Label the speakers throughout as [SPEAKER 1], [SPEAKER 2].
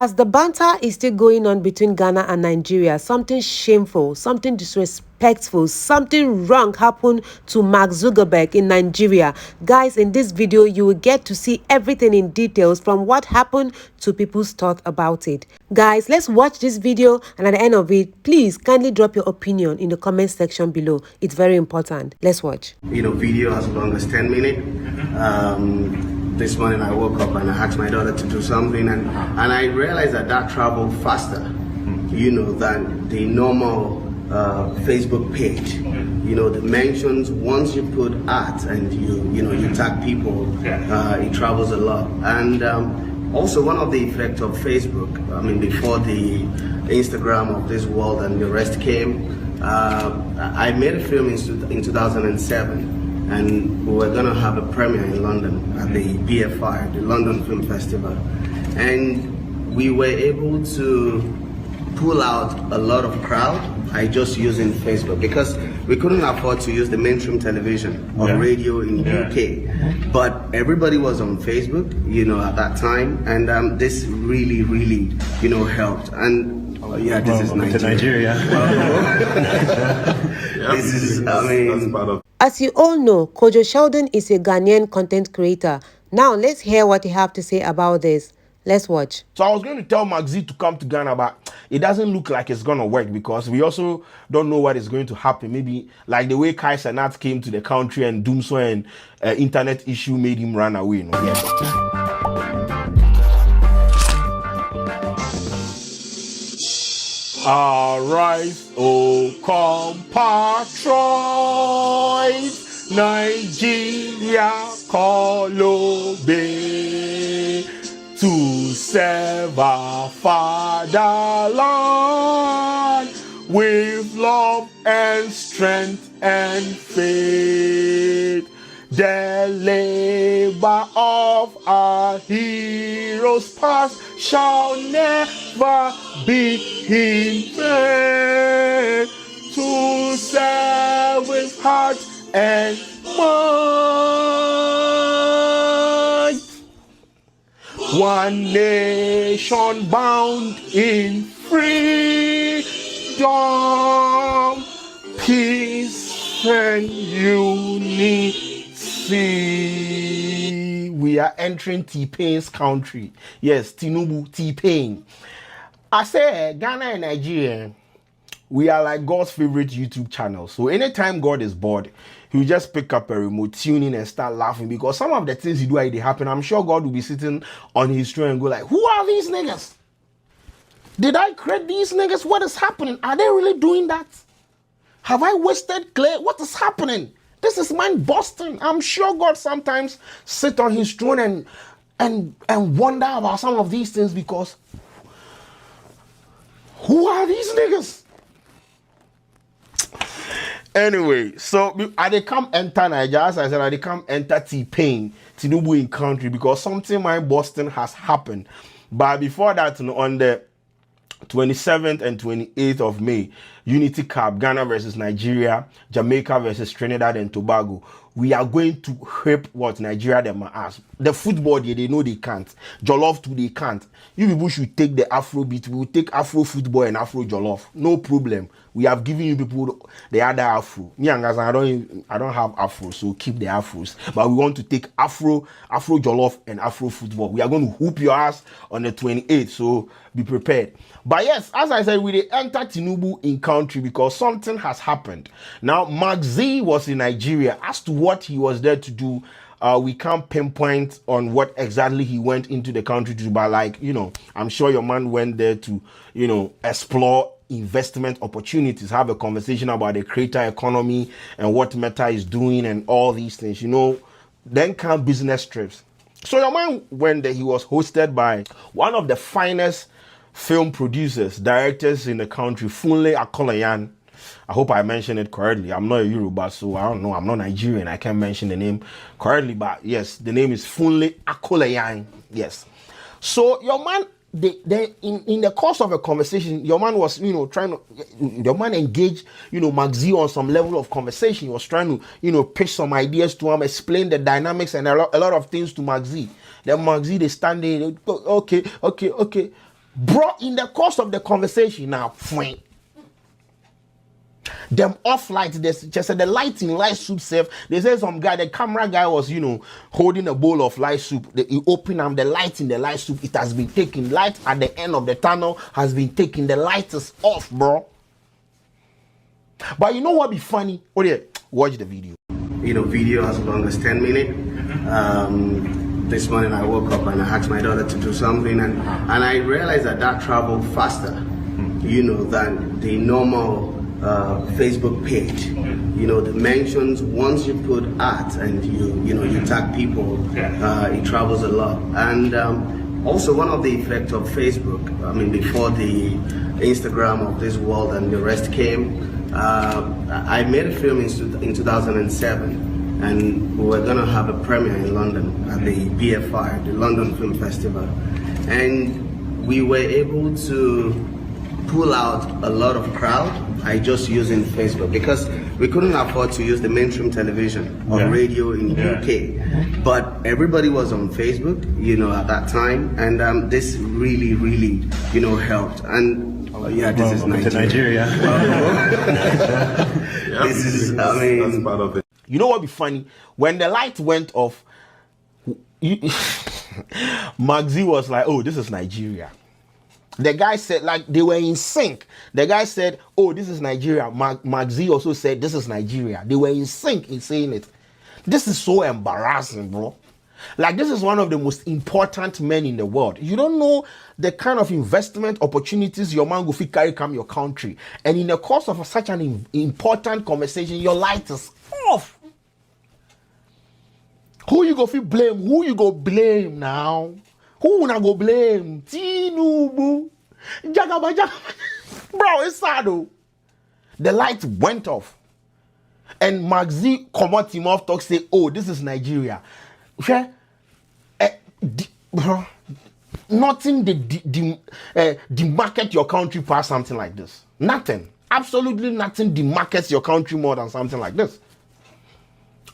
[SPEAKER 1] As the banter is still going on between Ghana and Nigeria, something shameful, something disrespectful, something wrong happened to Mark Zuckerberg in Nigeria. Guys, in this video, you will get to see everything in details from what happened to people's thought about it. Guys, let's watch this video, and at the end of it, please kindly drop your opinion in the comment section below. It's very important. Let's watch.
[SPEAKER 2] Video as long as 10 minutes. This morning I woke up and I asked my daughter to do something, and I realized that traveled faster, than the normal Facebook page. The mentions, once you put art and you tag people, it travels a lot. And also one of the effects of Facebook, before the Instagram of this world and the rest came, I made a film in 2007. And we were gonna have a premiere in London at the BFI, the London Film Festival. And we were able to pull out a lot of crowd by just using Facebook, because we couldn't afford to use the mainstream television or radio in UK. But everybody was on Facebook, at that time. And this really, helped. And this is Nigeria. This is, that's part of.
[SPEAKER 1] As you all know, Kojo Sheldon is a Ghanaian content creator. Now, let's hear what he have to say about this. Let's watch.
[SPEAKER 3] So I was going to tell Maxi to come to Ghana, but it doesn't look like it's going to work, because we also don't know what is going to happen. Maybe like the way Kai Sanat came to the country and Doomso and internet issue made him run away. Arise, O compatriots, Nigeria call obey, to serve our fatherland with love and strength and faith. The labor of our heroes past shall never be in vain, to serve with heart and mind. One nation bound in freedom, peace and unity. We are entering T-Pain's country. Yes, Tinubu, T-Pain. I say Ghana and Nigeria, we are like God's favorite YouTube channel. So anytime God is bored, he will just pick up a remote, tune in and start laughing, because some of the things he do, they happen. I'm sure God will be sitting on his throne and go like, who are these niggas? Did I create these niggas? What is happening? Are they really doing that? Have I wasted clay? What is happening? This is mind busting. I'm sure God sometimes sit on his throne and wonder about some of these things, because who are these niggas? Anyway, so I they come enter Nigeria, as I said, I they come enter T-Pain, Tinubu in country, because something mind busting has happened. But before that, on the 27th and 28th of May, Unity Cup, Ghana versus Nigeria, Jamaica versus Trinidad and Tobago. We are going to whip what Nigeria them ass. The football, they know they can't. Jollof too, they can't. You people should take the Afro beat. We will take Afro football and Afro Jollof. No problem. We have given you people the other Afro. Me and guys, I don't have Afro, so keep the Afros. But we want to take Afro Jollof and Afro football. We are going to whoop your ass on the 28th, so be prepared. But yes, as I said, we enter Tinubu in country because something has happened. Now, Maxi was in Nigeria. As to what he was there to do, we can't pinpoint on what exactly he went into the country to do. But like, I'm sure your man went there to, explore investment opportunities, have a conversation about the creator economy and what Meta is doing and all these things, then come business trips. So your man went there. He was hosted by one of the finest film producers, directors in the country, Funle Akolayan. I hope I mentioned it correctly. I'm not a Yoruba, so I don't know. I'm not Nigerian. I can't mention the name correctly, but yes, the name is Funle Akolayan. Yes. So your man, in the course of a conversation, your man was, your man engaged, Maxi on some level of conversation. He was trying to, pitch some ideas to him, explain the dynamics and a lot of things to Maxi. Then Maxi, they stand there, okay. Bro, in the course of the conversation now, fine. Them off light, they just said the light in light soup safe. They said some guy, the camera guy was, holding a bowl of light soup. He opened up the light in the light soup. It has been taken. Light at the end of the tunnel has been taken. The light is off, bro. But you know what be funny? Oh yeah, watch the video.
[SPEAKER 2] Video as long as 10 minutes. This morning I woke up and I asked my daughter to do something, and I realized that traveled faster, than the normal Facebook page. The mentions, once you put art and you tag people, it travels a lot. And also one of the effects of Facebook, before the Instagram of this world and the rest came, I made a film in 2007, and we were gonna have a premiere in London at the BFI, the London Film Festival, and we were able to pull out a lot of crowd. I just using Facebook because we couldn't afford to use the mainstream television or radio in UK, but everybody was on Facebook, at that time, and this really, helped. And this is Nigeria. This is,
[SPEAKER 3] that's part of it. You know what be funny? When the light went off, Magzi was like, "Oh, this is Nigeria." The guy said, like, they were in sync. The guy said, "Oh, this is Nigeria." Magzi also said, "This is Nigeria." They were in sync in saying it. This is so embarrassing, bro. Like, this is one of the most important men in the world. You don't know the kind of investment opportunities your man go fit carry come your country. And in the course of such an important conversation, your light is off. Who you go fit blame? Who you go blame now? Who wanna go blame? Tinubu. Jagaba. Bro, it's sad though. The light went off. And Magzi come out him off talk say, "Oh, this is Nigeria." Bro, nothing demarket your country past something like this. Nothing. Absolutely nothing demarkets your country more than something like this.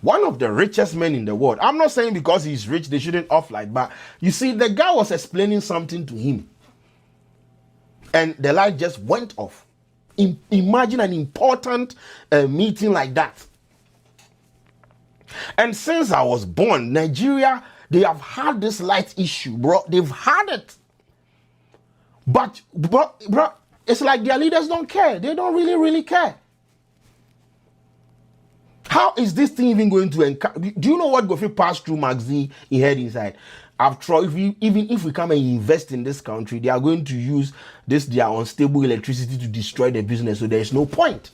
[SPEAKER 3] One of the richest men in the world. I'm not saying because he's rich, they shouldn't off light, but you see, the guy was explaining something to him. And the light just went off. Imagine an important meeting like that. And since I was born, Nigeria, they have had this light issue, bro. They've had it. But, bro, it's like their leaders don't care. They don't really care. How is this thing even going to encourage? Do you know what Gofi passed through Magzi in head inside? After all, even if we come and invest in this country, they are going to use their unstable electricity to destroy the business. So there is no point.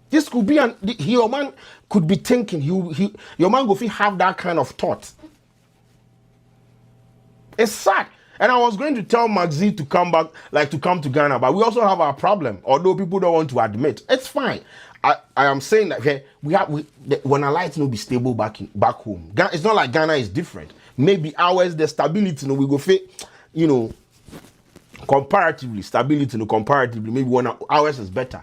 [SPEAKER 3] This could be your man could be thinking, your man Gofi have that kind of thought. It's sad. And I was going to tell Magzi to come back, like to come to Ghana, but we also have our problem, although people don't want to admit. It's fine. I am saying that, okay, when our lights will be stable back home. It's not like Ghana is different. Maybe ours, the stability, we go fit, comparatively, maybe ours is better.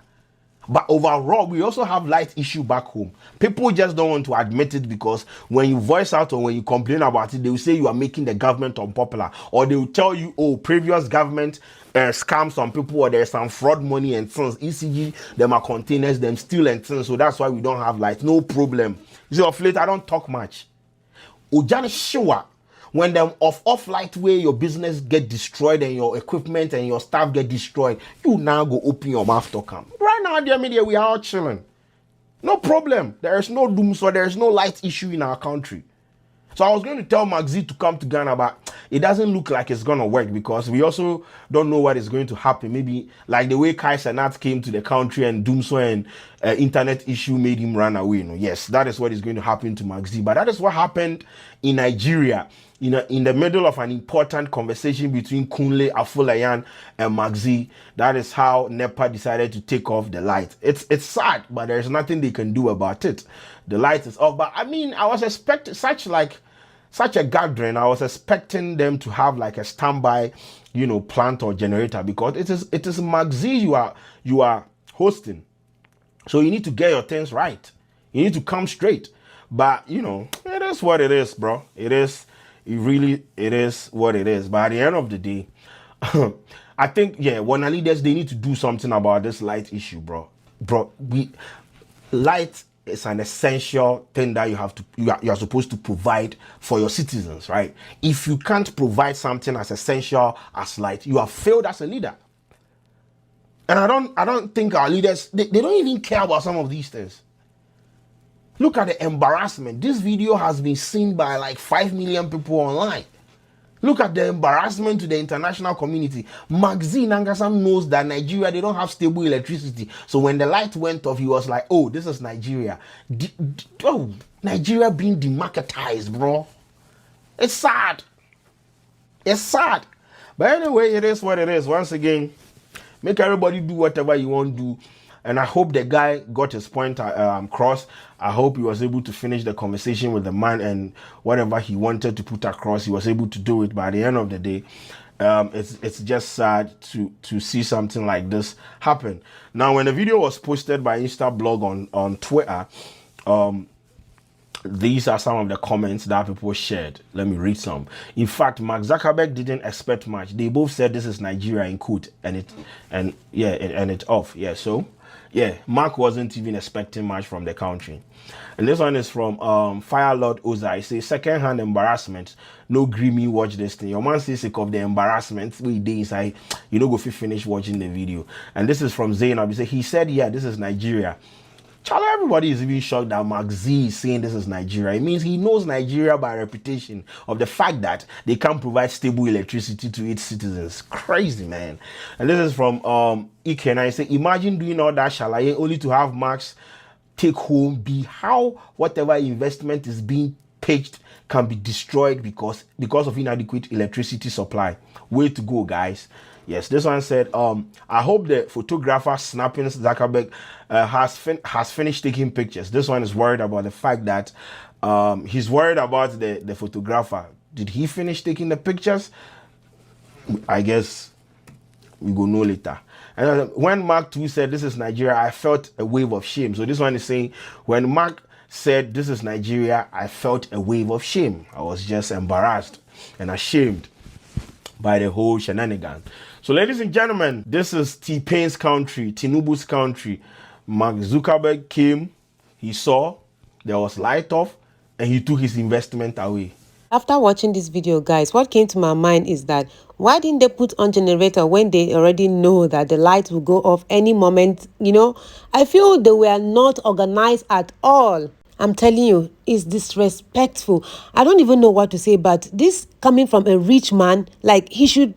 [SPEAKER 3] But overall, we also have light issue back home. People just don't want to admit it because when you voice out or when you complain about it, they will say you are making the government unpopular. Or they will tell you, "Oh, previous government scam some people, or there's some fraud money and things. ECG, them are containers, them steal and things. So that's why we don't have light." No problem. You see, of late, I don't talk much. Ujani sure. When them off light way your business get destroyed and your equipment and your staff get destroyed, you now go open your mouth to come. Right now, dear media, we are all chilling. No problem. There is no doom, so there is no light issue in our country. So I was going to tell Magzi to come to Ghana, but it doesn't look like it's going to work because we also don't know what is going to happen. Maybe like the way Kai Sanat came to the country and Doomso and internet issue made him run away. Yes, that is what is going to happen to Magzi. But that is what happened in Nigeria. In the middle of an important conversation between Kunle Afolayan and Magzi. That is how NEPA decided to take off the light. It's sad, but there's nothing they can do about it. The light is off. But I mean, I was expecting such a gathering. I was expecting them to have like a standby, plant or generator, because it is Magzi you are hosting. So you need to get your things right. You need to come straight. But it is what it is, bro. It is what it is. But at the end of the day, I think, yeah, when our leaders, they need to do something about this light issue, bro. Light is an essential thing that you are supposed to provide for your citizens, right? If you can't provide something as essential as light, you have failed as a leader. And I don't think our leaders, they don't even care about some of these things. Look at the embarrassment. This video has been seen by like 5 million people online. Look at the embarrassment to the international community. Magzi Nangasam knows that Nigeria, they don't have stable electricity. So when the light went off, he was like, oh, this is Nigeria. Nigeria being demarketized, bro. It's sad. It's sad. But anyway, it is what it is. Once again, make everybody do whatever you want to do. And I hope the guy got his point across. I hope he was able to finish the conversation with the man, and whatever he wanted to put across, he was able to do it. By the end of the day, it's just sad to see something like this happen. Now, when the video was posted by Instablog on Twitter, these are some of the comments that people shared. Let me read some. In fact, Mark Zuckerberg didn't expect much. They both said this is Nigeria in quote, and it's off. Yeah, so yeah, Mark wasn't even expecting much from the country. And this one is from Fire Lord Oza. He says, second-hand embarrassment. No grimy watch this thing. Your man says sick of the embarrassment. We day inside, you know, go finish watching the video. And this is from Zainab. He said, yeah, this is Nigeria. Charlie, everybody is even shocked that Mark Z is saying this is Nigeria. It means he knows Nigeria by reputation of the fact that they can't provide stable electricity to its citizens. Crazy, man. And this is from Ike, and I say, imagine doing all that shalaye only to have Mark's take home be how whatever investment is being pitched can be destroyed because of inadequate electricity supply. Way to go, guys. Yes, this one said, I hope the photographer snapping Zuckerberg has finished taking pictures. This one is worried about the fact that he's worried about the photographer. Did he finish taking the pictures? I guess we go know later. And when Mark 2 said this is Nigeria, I felt a wave of shame. So this one is saying, when Mark said this is Nigeria, I felt a wave of shame. I was just embarrassed and ashamed by the whole shenanigan. So ladies and gentlemen, this is T-Pain's country, Tinubu's country. Mark Zuckerberg came, he saw, there was light off, and he took his investment away.
[SPEAKER 1] After watching this video, guys, what came to my mind is that why didn't they put on generator when they already know that the light will go off any moment? You know, I feel they were not organized at all. I'm telling you, it's disrespectful. I don't even know what to say, but this coming from a rich man, like he should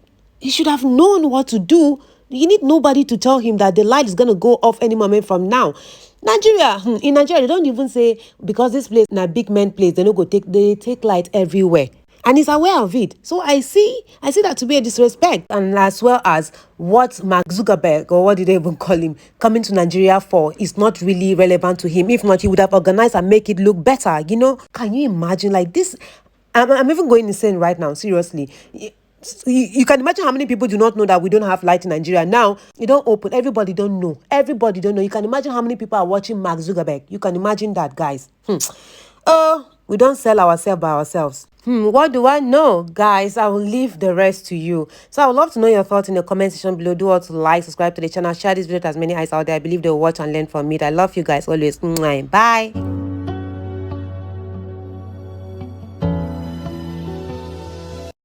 [SPEAKER 1] have known what to do. You need nobody to tell him that the light is going to go off any moment from now. Nigeria, in Nigeria, they don't even say, because this place is a big man place, they take light everywhere. And he's aware of it. So I see that to be a disrespect. And as well as what Mark Zuckerberg, or what did they even call him, coming to Nigeria for is not really relevant to him. If not, he would have organized and make it look better. You know, can you imagine like this? I'm even going insane right now, seriously. You can imagine how many people do not know that we don't have light in Nigeria. Now, you don't open. Everybody don't know. Everybody don't know. You can imagine how many people are watching Mark Zuckerberg. You can imagine that, guys. We don't sell ourselves by ourselves. What do I know? Guys, I will leave the rest to you. So I would love to know your thoughts in the comment section below. Do also like, subscribe to the channel, share this video to as many eyes out there. I believe they will watch and learn from it. I love you guys always. Bye.